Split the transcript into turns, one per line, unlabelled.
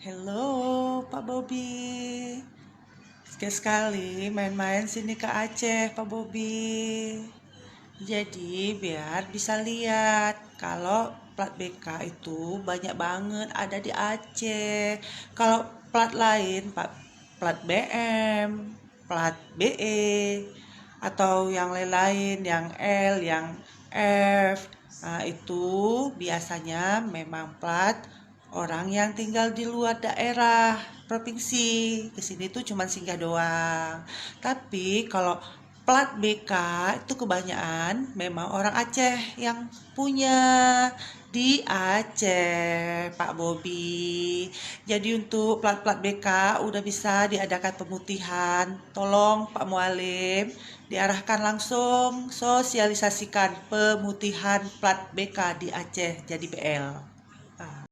Halo, Pak Bobi. Sekali-sekali main-main sini ke Aceh, Pak Bobi. Jadi biar bisa lihat kalau plat BK itu banyak banget ada di Aceh. Kalau plat lain, plat BM, plat BE, atau yang lain-lain, yang L, yang F. Nah, itu biasanya memang plat orang yang tinggal di luar daerah provinsi. Kesini tuh cuma singgah doang. Tapi kalau plat BK itu kebanyakan memang orang Aceh yang punya di Aceh, Pak Bobi. Jadi untuk plat-plat BK udah bisa diadakan pemutihan. Tolong Pak Mualim diarahkan langsung sosialisasikan pemutihan plat BK di Aceh jadi BL.